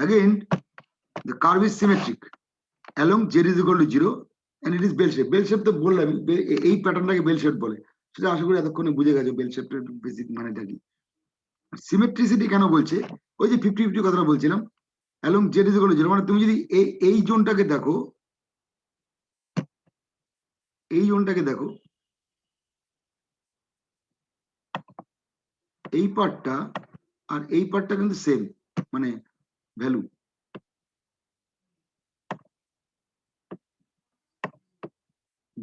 Again, the curve is symmetric along z is equal to 0 and it is bell shape. Bell shape তো বললাম এই প্যাটার্নটাকে bell shape বলে, সেটা আশা করি এতক্ষণে বুঝে গেছো বেল শেপটার বেসিক মানেটা কি। সিমেট্রিসিটি কেন বলছে, ওই যে 50-50 কথাটা বলছিলাম, along z is equal to 0, মানে তুমি যদি এই জোনটাকে দেখো, এই জোনটাকে দেখো, এই পার্টটা আর এই পার্টটা কিন্তু সেম, মানে ভ্যালু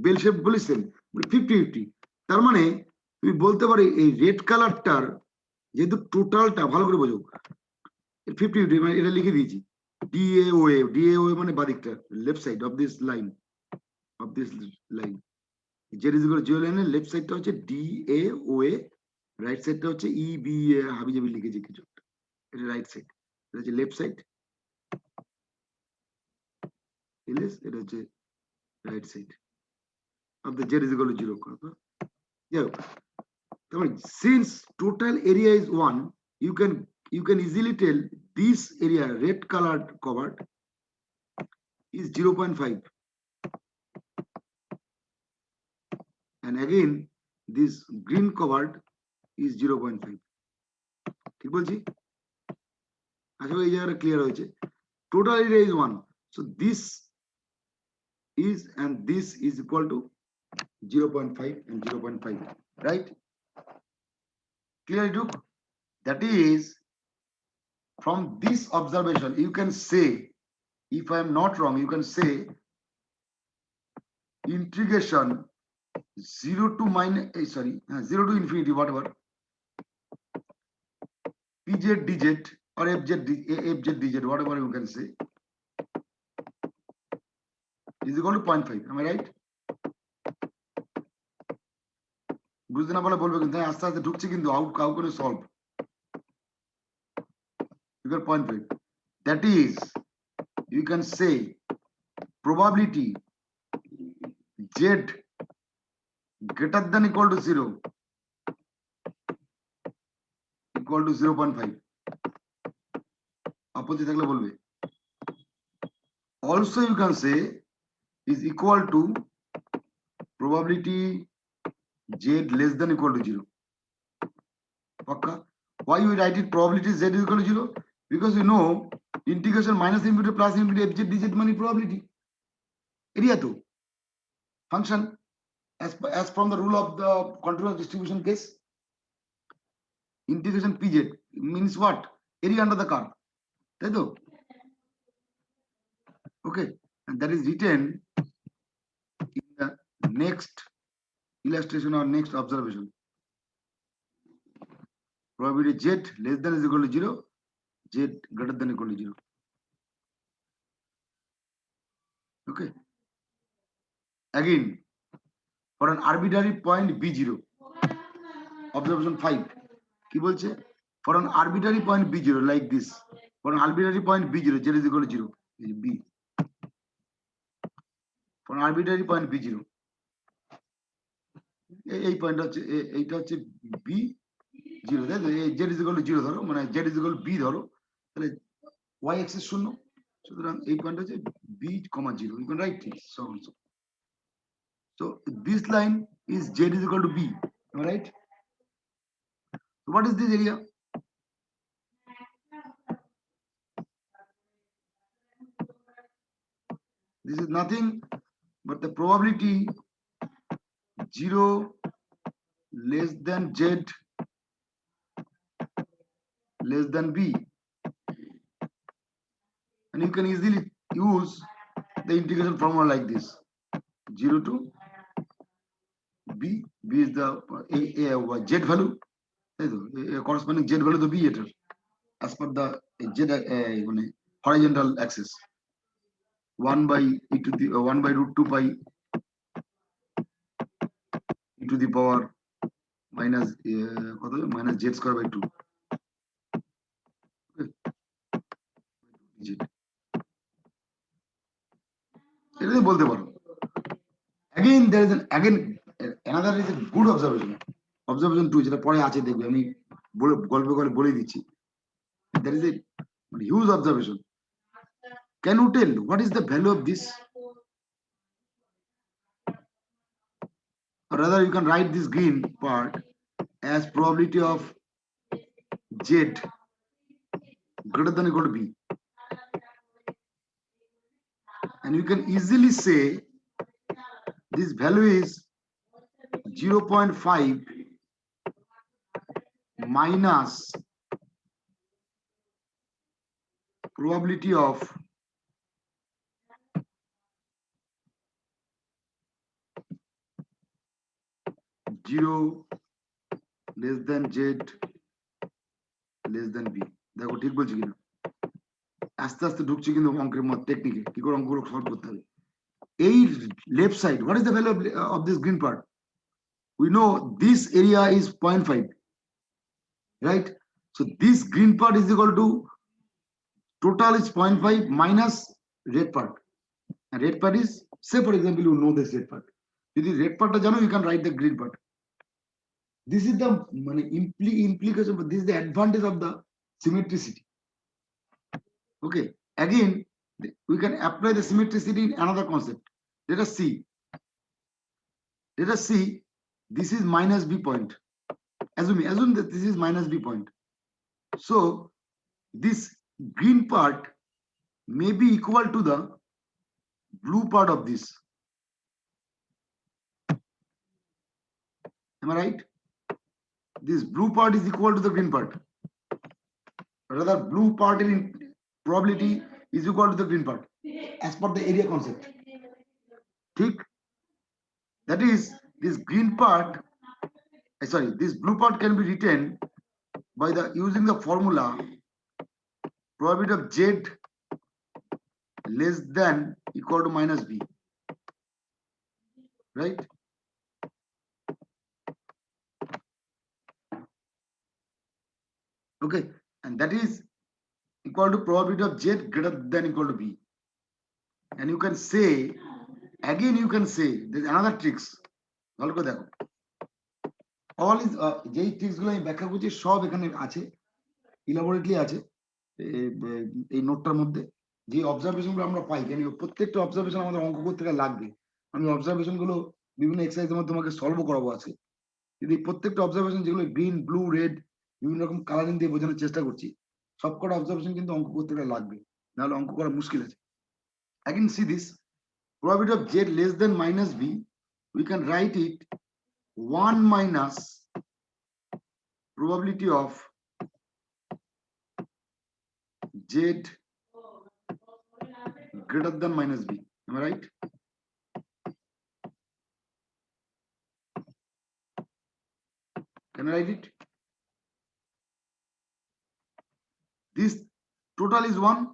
বেল শেপ বলে সেম, 50-50। তার মানে তুমি বলতে পারো এই রেড কালারটার যেহেতু টোটালটা ভালো করে বোঝো 50-50, মানে এটা লিখে দিয়েছি DAOA মানে বাদিকটা, left side of this line, z is equal to 0 লাইনের লেফট সাইডটা হচ্ছে DAOA, রাইট সাইডটা হচ্ছে EBA, হাবিজাবি লিখেছি কিছু, এটা রাইট সাইড, এটা হচ্ছে লেফট সাইড, এটা হচ্ছে right side of the z is equal to 0. Yeah. Since total area is 1, you can easily tell this area red colored covered is 0.5, and again this green covered is 0.5. ঠিক বলছি? আশা করি এই জায়গাটা clear হয়েছে। Total area is 1, so this is and this is equal to 0.5 and 0.5, right? Clear, Duke? That is, from this observation you can say, if I am not wrong, you can say integration 0 to infinity, whatever, pz dz or fz dz, whatever you can say, is equal to 0.5. Am I right? বুঝতে না পারলে বলবে, কিন্তু আস্তে আস্তে ঢুকছে, কিন্তু how করে solve, you got 0.5. That is, you can say probability z greater than equal to 0 equal to 0.5. আপত্তি থাকলে বলবে। Also you can say is equal to probability z less than equal to 0. Okay. Why you write it probability z is equal to 0? Because you know integration minus infinity plus infinity fz dz money probability area to function as from the rule of the continuous distribution case. Integration pz means what? Area under the curve. Okay, and that is written in the next illustration or next observation. Probability z less than is equal to 0, z greater than equal to 0. Okay. Again, for an arbitrary point b0, observation 5, কি বলছে? For an arbitrary point b0 like this, for an arbitrary point b0, z is equal to 0, b. For an arbitrary point b0, এই point হচ্ছে, এইটা হচ্ছে b0, তাই তো? z is equal to 0 ধরো, মানে z is equal to b ধরো, তাহলে y axis 0, সুতরাং এই পয়েন্ট হচ্ছে b, 0. You can write this so also. So this line is z is equal to b. Am I right? So what is this area? This is nothing but the probability 0 less than z less than b, and you can easily use the integration formula like this: 0 to b. B is the z value, corresponding z value to b as per the z horizontal axis, 1 by e to the 1 by root 2 pi e to the power minus minus z square by 2. এটা বলতে পারো। Again, there is another is a good observation. Observation 2, যেটা পরে আছে দেখবে, আমি গল্প করে বলে দিচ্ছি। There is a huge observation. Can you tell what is the value of this? Or rather, you can write this green part as probability of Z greater than or equal to B. And you can easily say this value is 0.5 minus probability of zero less than Z less than B. দেখো ঠিক বলছি কিনা আস্তে আস্তে ঢুকছি কিন্তু অঙ্কের টেকনিকে কি করে অঙ্কগুলো সলভ করতে হবে এই left side what is the value of this green part we know this area is 0.5 right so this green part is equal to total is 0.5 minus red part and red part is say for example you know this red part if the red part jano you can write the green part this is the implication but this is the advantage of the symmetricity okay again we can apply the symmetricity in another concept let us see this is minus B point assume that this is minus B point so this green part may be equal to the blue part of this am I right this blue part is equal to the green part rather blue part in probability is equal to the green part as per the area concept ठीक that is this green part sorry this blue part can be written by the using the formula probability of Z less than equal to minus B right okay and that is equal to probability of Z greater than equal to B and you can say again you can say there's another tricks ভালো করে দেখো all is যেই tricks গুলো আমি ব্যাখ্যা করছি সব এখানে আছে ইলাবোরেটলি আছে এই নোটটার মধ্যে যে অবজারভেশন গুলো আমরা পাই কেন প্রত্যেকটা অবজারভেশন আমাদের অঙ্ক করতে লাগবে আমি অবজারভেশন গুলো বিভিন্ন এক্সারসাইজের মধ্যে তোমাকে সলভ করাবো আছে যদি প্রত্যেকটা অবজারভেশন যেগুলো গ্রিন ব্লু রেড বিভিন্ন রকম কালারিং দিয়ে বোঝানোর চেষ্টা করছি সবকটা অবজারভেশন কিন্তু অঙ্ক করতে লাগবে নাহলে অঙ্ক করা মুশকিল আছে again see this probability of Z less than minus B we can write it 1 minus probability of Z greater than minus B am I right can I write it this total is 1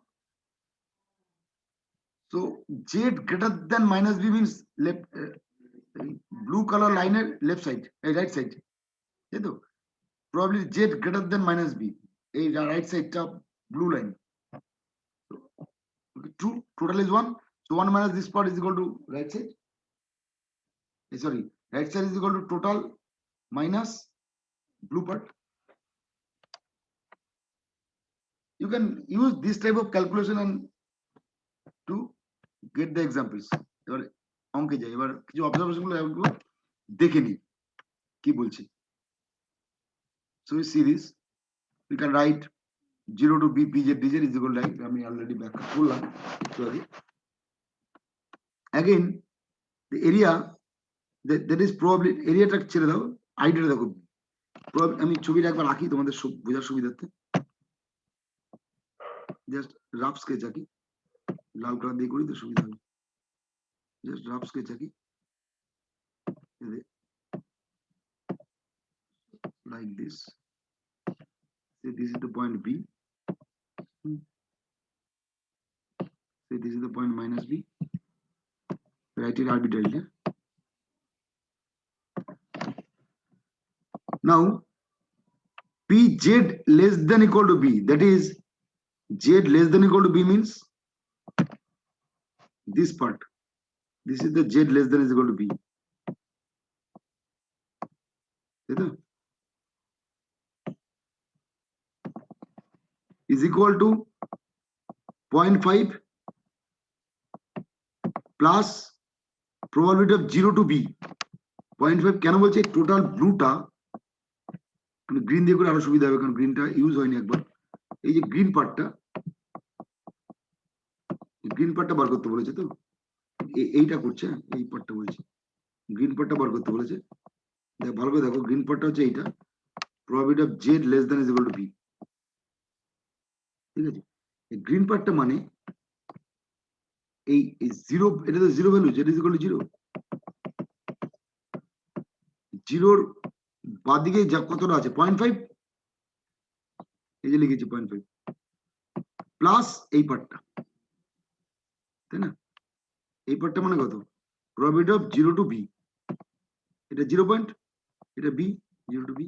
so Z greater than minus B means left blue color line left side right side probably Z greater than minus B a right side top blue line so, okay, true total is 1 so 1 minus this part is equal to right side sorry right side is equal to total minus blue part you can use this type of calculation and to get the examples এবার অঙ্কে যাই এবার কিছু observation গুলো দেখে নি কি বলছি so we see this we can write 0 to B PZ DZ is equal to আমি already ব্যাখ্যা করলাম একটু আগে again the area that is probably এরিয়াটা ছেড়ে দাও আইডিয়াটা দেখো আমি ছবিটা একবার আঁকি তোমাদের বোঝার সুবিধার্থে জাস্ট রাফ স্কেচ আঁকি লাল কালার দিয়ে করি তো সুবিধা হবে just rough sketch আঁকি like this say this is the point B say this is the point minus B write it arbitrarily now PZ less than equal to B that is Z less than equal to B means this part this is the Z less than is equal to B is equal to 0.5 plus probability of 0 to b 0.5 কেন বলছে total ব্লুটা আমি green দিয়ে করে আরো সুবিধা হবে কারণ গ্রিনটা ইউজ হয়নি একবার এই যে গ্রিন পার্টটা বার করতে বলেছে তো এইটা করছে এই পার্টটা বলছি গ্রিন পার্টটা বার করতে বলেছে ভালো করে দেখো গ্রিন পার্টটা হচ্ছে এইটা probability of zed less than is equal to B ঠিক আছে গ্রিন পার্টটা মানে এই জিরো এটা তো zero value zed is equal to zero জিরোর বাদিকে যা কতটা আছে 0.5 এই যে লিখেছি 0.5 প্লাস এই পার্টটা তাই না এই পার্টটা মানে কত প্রবাবিলিটি অফ 0 to b এটা 0 পয়েন্ট এটা b 0 to b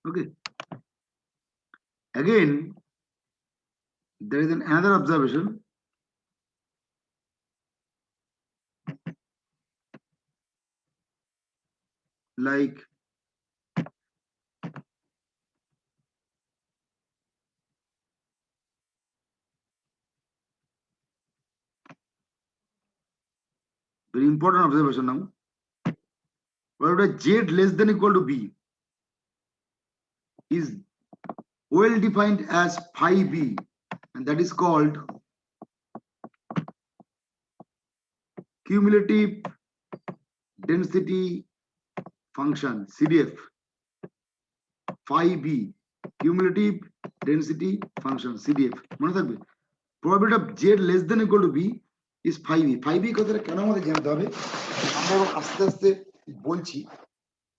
okay again there is another observation like very important observation now where z less than equal to b is well defined as phi b and that is called cumulative density function CDF phi b cumulative density function CDF মনে থাকবে probability of z less than equal to b is phi b phi b কথাটা কেন আমাদের জানতে হবে আমরা আস্তে আস্তে বলছি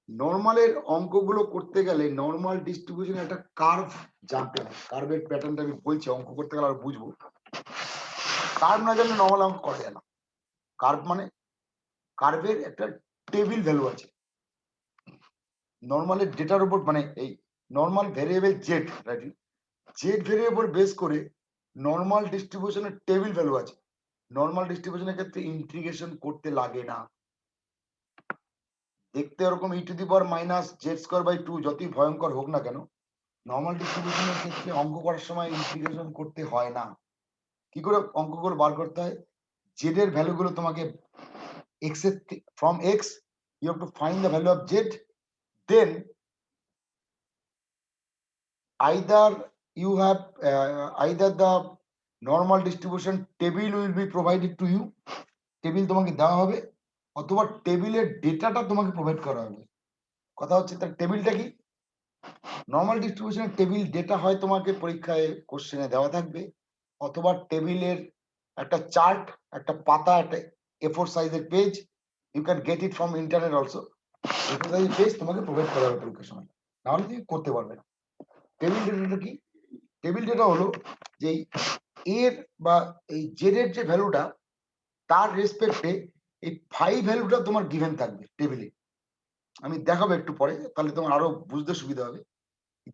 নরমালের অঙ্কগুলো করতে গেলে নরমাল ডিস্ট্রিবিউশন একটা কার্ভ জানতে হবে কার্ভের প্যাটার্নটা আমি বলছি অঙ্ক করতে গেলে আর বুঝবো কার্ভ না জানলে নরমাল অঙ্ক করা যায় না কার্ভ মানে কার্ভের একটা টেবিল ভ্যালু আছে নরমালের ডেটার উপর মানে এই normal variable Z right Z variable base করে নরমাল ডিস্ট্রিবিউশনের টেবিল ভ্যালু আছে নরমাল ডিস্ট্রিবিউশনের ক্ষেত্রে ইন্টিগ্রেশন করতে লাগে না দেখতে এরকম e to the power minus Z square by 2 যতই ভয়ঙ্কর হোক না কেন নরমাল ডিস্ট্রিবিউশনের ক্ষেত্রে অঙ্ক করার সময় ইন্টিগ্রেশন করতে হয় না কি করে অঙ্কগুলো বার করতে হয় জেড এর ভ্যালুগুলো তোমাকে x এর from x you have to find the value of z then either you have either the normal distribution table will be provided to you table তোমাকে দেওয়া হবে অথবা টেবিলের ডেটাটা তোমাকে প্রোভাইড করা হবে কথা হচ্ছে তার টেবিলটা কি নরমাল ডিস্ট্রিবিউশনের টেবিল ডেটা হয় তোমাকে পরীক্ষায় কোশ্চেনে দেওয়া থাকবে অথবা টেবিলের একটা চার্ট একটা পাতা একটা A4 সাইজের page you can get it from internet also A4 সাইজের পেজ তোমাকে প্রোভাইড করা হবে পরীক্ষার সময় নাহলে তুমি করতে পারবে না টেবিল ডেটাটা কি টেবিল ডেটা হলো যে এর বা এই জেড এর যে ভ্যালুটা তার রেসপেক্টে এই ফাই ভ্যালুটা তোমার গিভেন থাকবে টেবিলে আমি দেখাবো একটু পরে তাহলে তোমার আরো বুঝতে সুবিধা হবে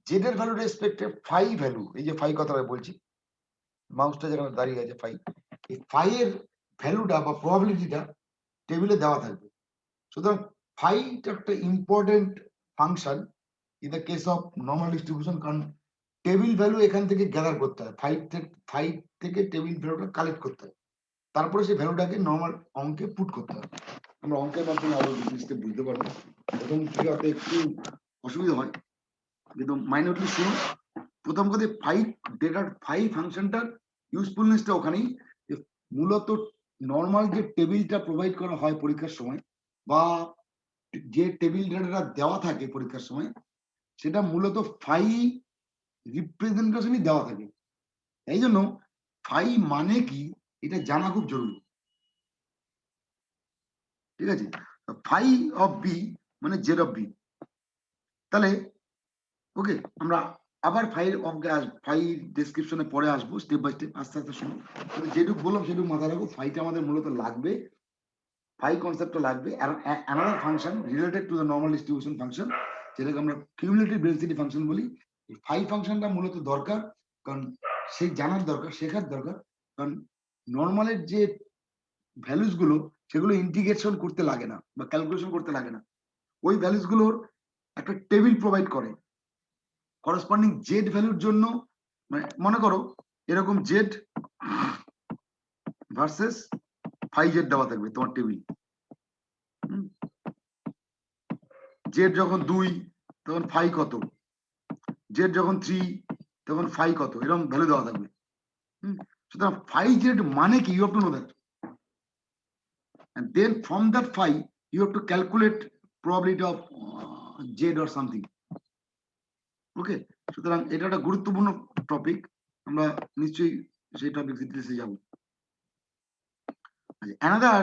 জেড এর ভ্যালু রেসপেক্টে ফাই ভ্যালু এই যে ফাই কথাটা বলছি মাউসটা যেখানে দাঁড়িয়ে আছে ফাই এই ফাই এর ভ্যালুটা বা প্রবাবিলিটিটা টেবিলে দেওয়া থাকবে সুতরাং ফাইটা একটা important function in the case of normal distribution কারণ টেবিল ভ্যালু এখান থেকে গ্যাদার করতে হয় ফাইভ থেকে টেবিল ভ্যালুটা কালেক্ট করতে হয় তারপরে সেই ভ্যালুটাকে নর্মাল অঙ্কে পুট করতে হবে আমরা অঙ্কের মাধ্যমে আরো জিনিসটা বুঝতে পারবো প্রথম থেকে হয়তো একটু অসুবিধা হয় কিন্তু মাইনরলি শুনুন প্রথম কথা ফাইভ ডেটার ফাইভ ফাংশনটার ইউজফুলনেসটা ওখানেই মূলত নর্মাল যে টেবিলটা প্রোভাইড করা হয় পরীক্ষার সময় বা যে টেবিল ডেটাটা দেওয়া থাকে পরীক্ষার সময় সেটা মূলত ফাই রিপ্রেজেন্টেশনই দেওয়া থাকে এই জন্য ফাই মানে কি এটা জানা খুব জরুরি ঠিক আছে ফাই অফ বি মানে জেড অফ বি তাহলে ওকে আমরা আবার ফাইল অঙ্কে আসবো ফাই ডেসক্রিপশনে পরে আসবো স্টেপ বাই স্টেপ আস্তে আস্তে শুনুন যেটুকু বললাম সেটুকু মাথায় রাখবো ফাইটা আমাদের মূলত লাগবে ফাই কনসেপ্টটা লাগবে another function related to the normal distribution function যেটাকে আমরা কিউমুলেটিভ ডেন্সিটি ফাংশন বলি এই ফাই ফাংশনটা মূলত দরকার কারণ সেই জানার দরকার শেখার দরকার কারণ নর্মালের যে ভ্যালুস গুলো সেগুলো ইন্টিগ্রেশন করতে লাগে না বা ক্যালকুলেশন করতে লাগে না ওই ভ্যালুস গুলোর একটা টেবিল প্রোভাইড করে করসপন্ডিং জেড ভ্যালুর জন্য মানে মনে করো এরকম জেড ভার্সেস ফাই জেড দেওয়া থাকবে তোমার টেবিল। জেড যখন 2 তখন ফাই কত, জেড যখন 3 তখন ফাই কত, এরকম ভ্যালু দেওয়া থাকবে। সুতরাং ফাই জেড মানে কি, you have to know that, and then from that phi you have to calculate probability of z or something. ওকে, সুতরাং এটা একটা গুরুত্বপূর্ণ টপিক, আমরা নিশ্চয়ই সেই টপিক ডিটেইলসে যাব। another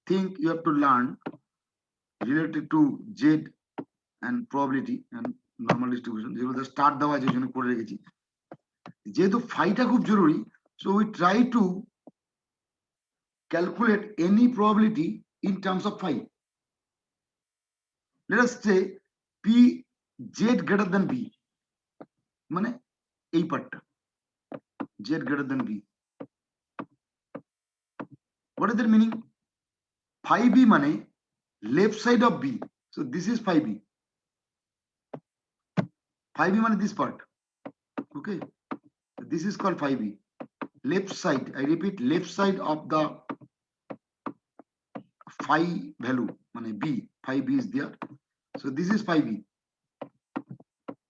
thing you have to learn related to z and probability and normal distribution, যেগুলো start দেওয়া আছে জন্য করে রেখেছি, যেহেতু ফাইটা খুব জরুরি, so we try to calculate any probability in terms of phi. Let us say p z greater than b, মানে এই পার্টটা z greater than b. What is the meaning? Phi b মানে left side of b, so this is phi b. Phi b মানে this part, okay, this is called phi b. Left side, I repeat, left side of the phi value মানে b, phi b is there, so this is phi b,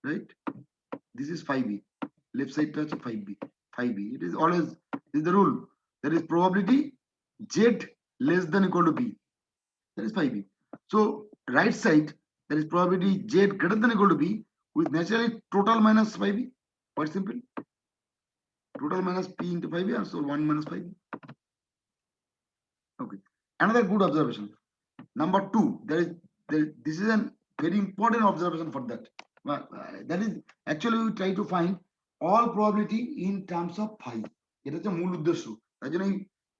right? This is phi b, left side to phi b, phi b. It is always, this is the rule, there is probability z less than equal to b, that is phi b. So right side, there is probability z greater than equal to b, with naturally total minus phi b, quite simple, total minus p into phi b, and so 1 minus phi b. Okay, another good observation, number 2, this is a very important observation for that. That is actually we try to find all probability in terms of phi. এটা হচ্ছে মূল উদ্দেশ্য, তাই জন্য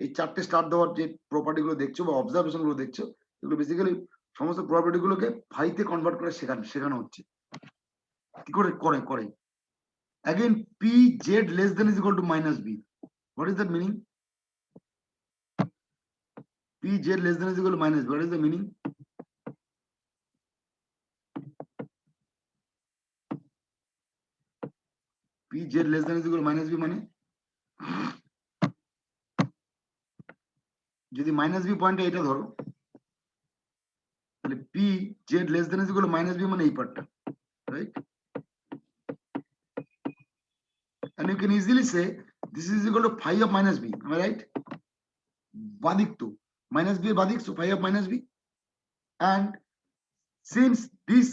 এই চারটে star দেওয়ার যে প্রপার্টি গুলো দেখছো বা অবজারভেশন গুলো দেখছো, এগুলো বেসিক্যালি সমস্ত প্রপার্টি গুলোকে ফাইতে কনভার্ট করে শেখানো হচ্ছে কি করে করে। Again, p z less than is equal to minus b. What is that meaning? P z less than is equal to minus b. What is the meaning? P z less than is equal to minus b মানে যদি minus B পয়েন্টটা এটা ধরো, তাহলে P zed less than is equal to minus B মানে এই পার্টটা, right? and you can easily say this is equal to phi of minus b, am I right? বাদিক তো minus b এর বাদিক, so phi of minus b, and since this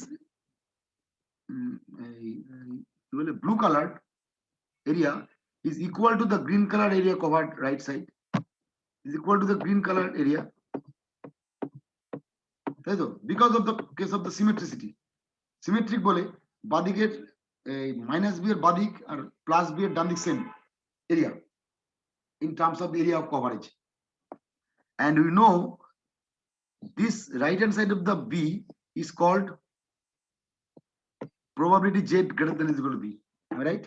blue colored area is equal to the green colored area covered right side, is equal to the green colored area, তাই তো, because of the case of the symmetricity, symmetric বলে বাদিকের minus B এর বাদিক আর plus B এর ডান দিক same area in terms of the area of coverage, and we know this right hand side of the b is called probability z greater than is equal to b, am I right?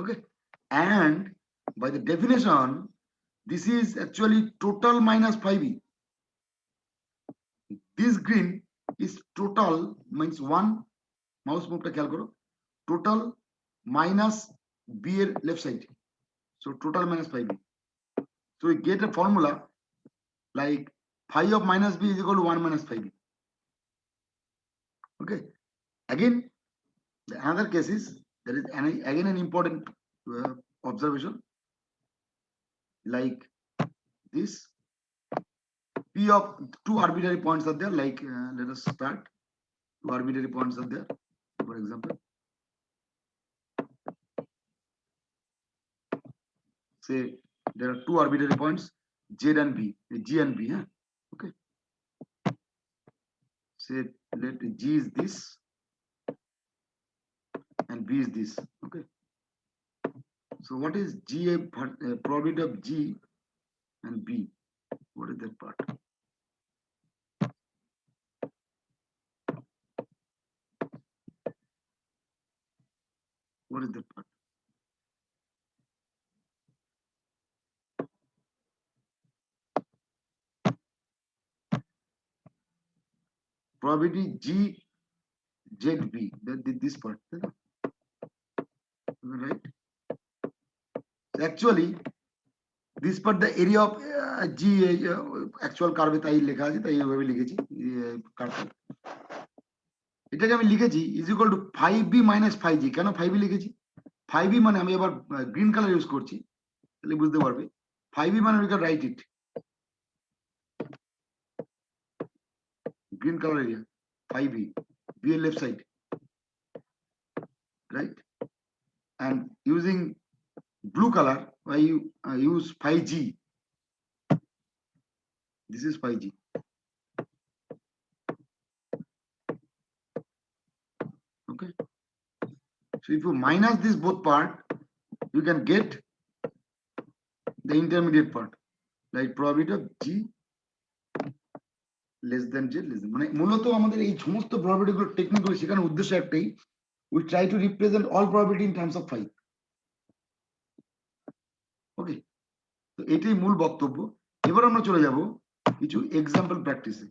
Okay, and by the definition this is actually total minus phi b. This green is total means 1, mouse move ta khayal karo, total minus b er left side, so total minus phi b. So we get a formula like phi of minus b is equal to 1 minus phi b. Okay, again the another case is, there is again an important observation, like this p of 2 arbitrary points are there, like let us start, 2 arbitrary points are there, for example, say there are 2 arbitrary points z and b, g and b, huh? Okay, say let g is this and b is this. Okay, so what is g, probability of g and b, what is that part? What is that part? Probability g z b, that this part, right? Actually this part the area of G actual কার্ভে তাই লেখা আছে, তাই এইভাবে লিখেছি। এটাকে আমি লিখেছি is equal two 5b minus 5g। কেন 5b লিখেছি? 5b মানে আমি আবার গ্রিন কালার ইউজ করছি, তাহলে বুঝতে পারবে। 5b মানে we can write it green color area 5b, b left side, right? And using blue color I use 5g. This is 5g. Okay, so if you minus this both part, you can get the intermediate part, like probability of g less than j less than, মানে মূলত আমাদের এই সমস্ত probability গুলো technically শেখানোর উদ্দেশ্য একটাই, we try to represent all probability in terms of 5. ওকে, তো এটাই মূল বক্তব্য। এবার আমরা চলে যাব কিছু এক্সাম্পল প্র্যাকটিসে।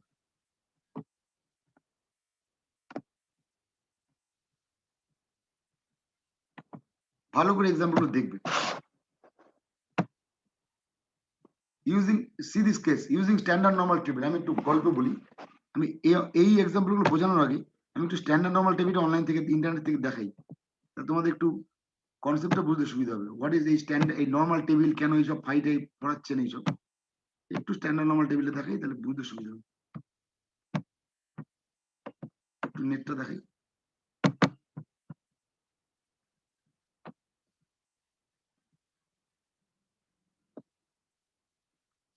ভালো করে এক্সাম্পল দেখবে। Using C this case using standard normal table. আমি একটু গল্প বলি। আমি এই এক্সাম্পল গুলো বোঝানোর আগে আমি একটু স্ট্যান্ডার্ড নরমাল টেবিলটা অনলাইন থেকে ইন্টারনেট থেকে দেখাই, তোমাদের একটু কনসেপ্টটা বুঝতে সুবিধা হবে। হোয়াট ইজ এই স্ট্যান্ডার্ড এই নরমাল টেবিল, কেন এইসব ফাইটে পড়াচ্ছেন এইসব, একটু স্ট্যান্ডার্ড নরমাল টেবিলে দেখাই, তাহলে বুঝতে সুবিধা হবে। একটু নেটটা দেখাই।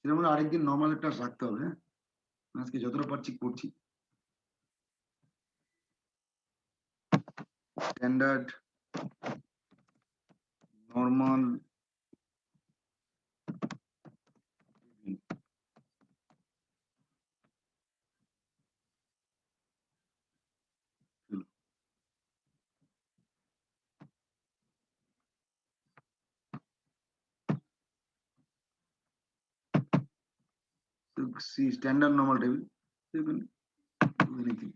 সেরকম আরেকদিন নরমাল একটা রাখতে হবে। হ্যাঁ, আজকে যতটা পারছি করছি। Standard normal see standard normal table, you can do anything.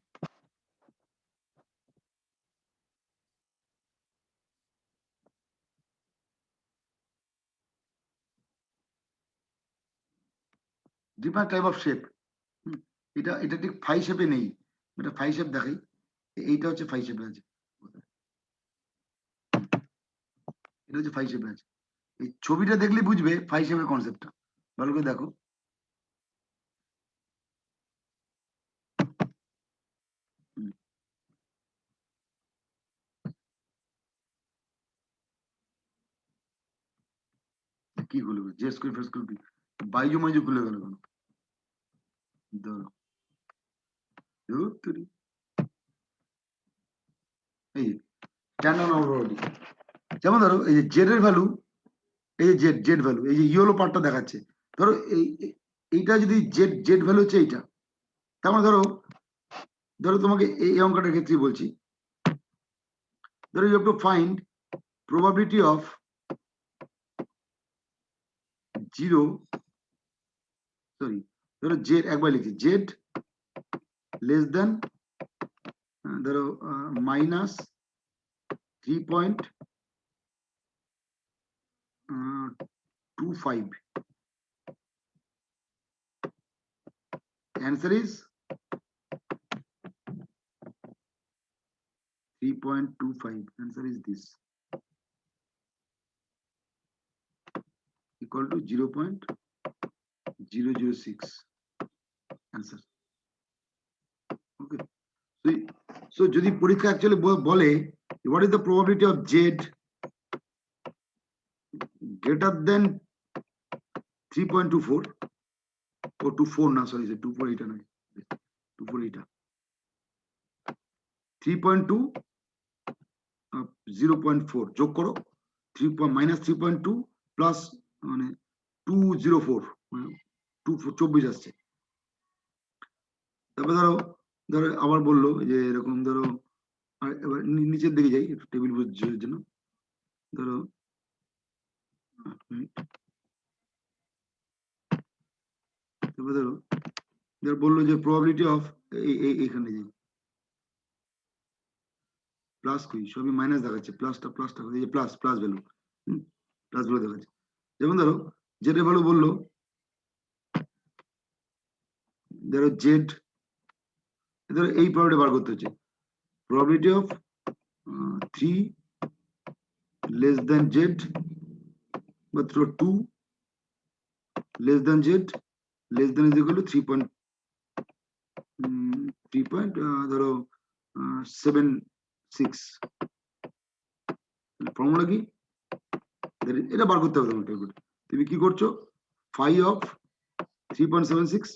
Different type of shape. এটা ঠিক 5 শেপে নেই, এটা 5 শেপ দেখাই। এইটা হচ্ছে 5 শেপে আছে, এটা হচ্ছে 5 শেপে আছে। এই ছবিটা দেখলে বুঝবে 5 শেপের কনসেপ্টটা। ভালো করে দেখো। কি খুলে জে স্কোয়ার ফেস স্কোয়ার বাইজু মাইজু খুলে গেল কেন? এই স্ট্যান্ডার্ড নরমাল, যেমন ধরো এই যে জেড এর ভ্যালু, এই যে জেড জেড ভ্যালু, এই যে ইয়েলো পার্টটা দেখাচ্ছে। ধরো এইটা যদি জেড জেড ভ্যালু হচ্ছে এইটা, তার মানে ধরো ধরো তোমাকে এই অঙ্কটার ক্ষেত্রে বলছি, ধরো you have to find probability of 0, sorry ধরো জেড একবার লিখি, জেড লেস দেন ধরো minus 3.25, answer is 3.25, answer is this, equal to 0.006 answer. Okay, so যদি পরীক্ষা অ্যাকচুয়ালি বলে what is the probability of z greater than 3.24 or 24 না, sorry 24 এটা নয়, 24 এটা 3.2 0.4 যোগ করো, 3 মাইনাস 3.2 প্লাস মানে 204 মানে 24 আসছে। তারপরে ধরো ধরো আবার বললো যে এরকম ধরো, আর এবার নিচের দিকে যাই একটু টেবিল বুঝার জন্য। ধরো তারপরে ধরো বললো যে প্রবাবিলিটি অফ এখানে যাই, প্লাস কই সবই মাইনাস দেখাচ্ছে, প্লাসটা এই যে প্লাস ভ্যালু, প্লাস ভ্যালু দেখাচ্ছে। যেমন ধরো জেড এর ভ্যালু বললো, ধরো জেড, ধরো এই প্রবলেমটা বার করতে হচ্ছে, probability of 3 less than z but 2 less than z less than is equal to 3 ধরো 76 ফর্মুলা কি এটা বার করতে হবে তোমাকে। তুমি কি করছো, 5 of 3.76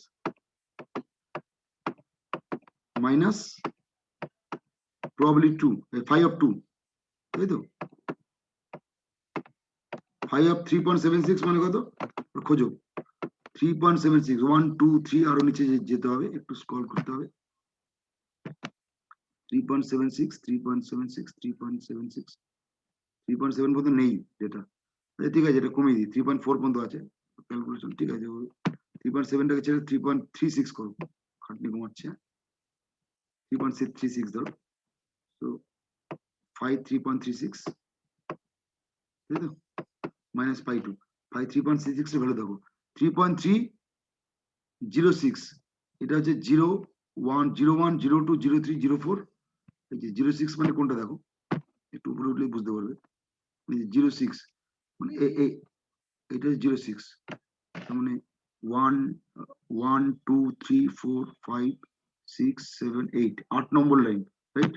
minus probably 2, 5 of 2, তাই তো 5 of 3.76 মানে কত খোঁজো, 3.76 1 2 3 আরো নিচে যেতে হবে, একটু স্ক্রল করতে হবে, 3.76 3.76 3.76 3.7 পর্যন্ত নেই যেটা, ঠিক আছে এটা কমিয়ে দিই, 3.4 পর্যন্ত আছে ক্যালকুলেশন, ঠিক আছে 3.7টাকে ছেড়ে 3.36 করো, খাটনি কমাচ্ছে, 3.36 ধরো, তো 5 3.36 তাই তো মাইনাস 5 2 5 3.36 এর ভ্যালু দেখো 3.306, এটা হচ্ছে 0 1 0 1 0 2 0 3 0 4, এই যে 06 মানে কোনটা দেখো, একটু উপরে উঠলে বুঝতে পারবে, এই যে 06 মানে এটা 06, তার মানে 1 1 2 3 4 5 6 7 8 8 নম্বর line, right,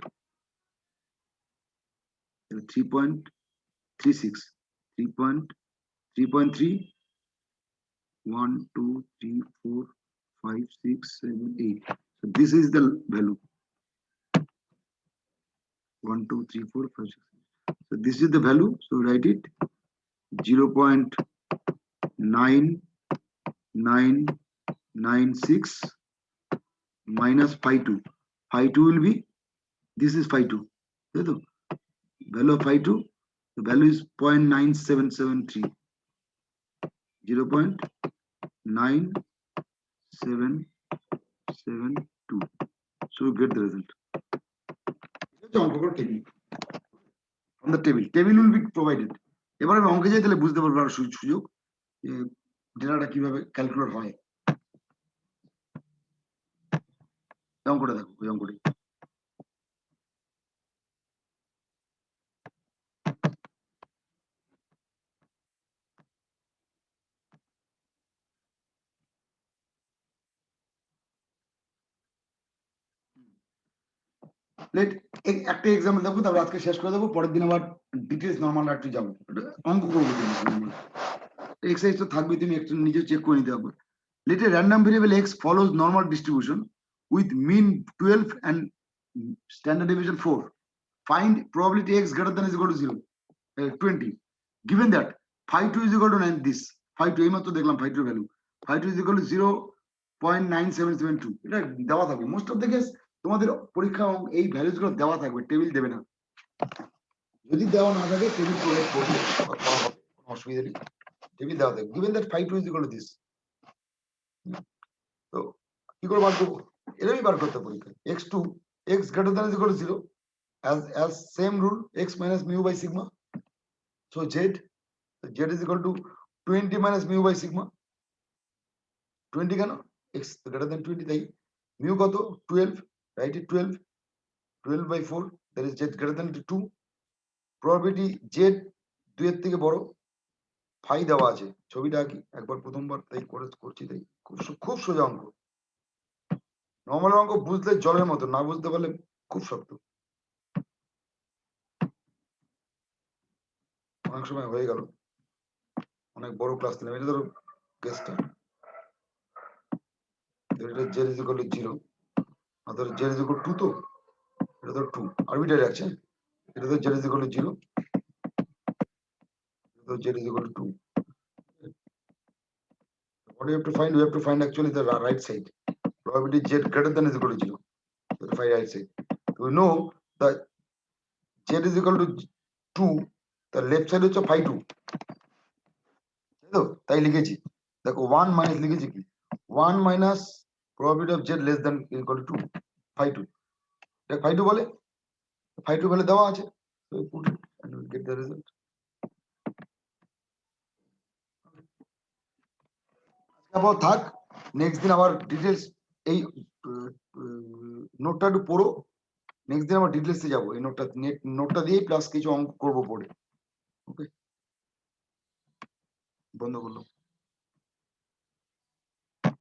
3.36 3.3 1 2 3 4 5 6 7 8, so this is the value 1 2 3 4 5 6, so this is the value, so write it 0.9996 minus phi 2, phi 2 will be, this is phi 2, the value of phi 2, the value is 0.9773, 0.9772, so you get the result from the table will be provided। এবারে আমি অঙ্কে যাই তাহলে বুঝতে পারবো আর সুযোগ যে ডেটাটা কিভাবে ক্যালকুলেট হয়, অঙ্কটা দেখো, ওই অঙ্কটা একটা এক্সাম্পল দেখো, তারপর আজকে শেষ করে দেবো, পরের দিন আবার ডিটেলস নর্মাল একটু যাবো, অঙ্ক করবো, এক্সারসাইজ তো থাকবে, তুমি একটু নিজে চেক করে নিতে হবে। Let a random variable x follows normal distribution with mean 12 and standard deviation 4. Find probability x greater than is equal to 0, 20. Given that phi 2 is equal to 9, this phi 2 এই মাত্র দেখলাম phi 2 value, phi 2 is equal to 0.9772, এটা দেওয়া থাকবে most of the case, তোমাদের পরীক্ষা এই values গুলো দেওয়া থাকবে, টেবিল দেবে না, যদি দেওয়া না থাকে টেবিল প্রোভাইড করবে, অসুবিধা নেই, টেবিল দেওয়া থাকবে। Given that phi 2 is equal to this, তো কি করে বার করবো, এরকমই বার করতে পরীক্ষা, x2 x greater than is equal to 0, as same rule x minus mu by sigma, so z is equal to 20 minus mu by sigma, 20 কেন x greater than 20, তাই mu কত 12, write it 12 by 4, that is z greater than 2, probability z 2 এর থেকে বড়, phi দেওয়া আছে, ছবিটা কি একবার প্রথমবার তাই করছি, তাই খুব সোজা অঙ্ক, নর্মাল অঙ্ক বুঝলে জলের মতো, না বুঝতে পারলে খুব শক্ত, অনেক সময় হয়ে গেল, অনেক বড় ক্লাস নিলাম, এটা ধরো কেসটা, এটা z is equal to 0, অর্থাৎ z is equal to 2, তো এটা তো 2 আরবিট্রারি আছে, এটা তো z is equal to 0, তো z is equal to 2, what do you have to find, we have to find actually the right side, probability z greater than is equal to 0, so find right side, we know that z is equal to 2, the left side হচ্ছে phi 2, তো তাই লিখেছি, দেখো 1 minus লিখেছি কি 1 minus probability of z less than equal to 2, phi 2, এটা phi 2 বলে, phi 2 value দেওয়া আছে, so put it and we'll get the result. আবার থাক, নেক্সট দিন আবার ডিটেলস এই নোটটা একটু পড়ো, নেক্সট দিন আবার ডিটেলসে যাবো, এই নোটটা দিয়ে প্লাস কিছু অঙ্ক করবো পরে। ওকে, বন্ধ করলো।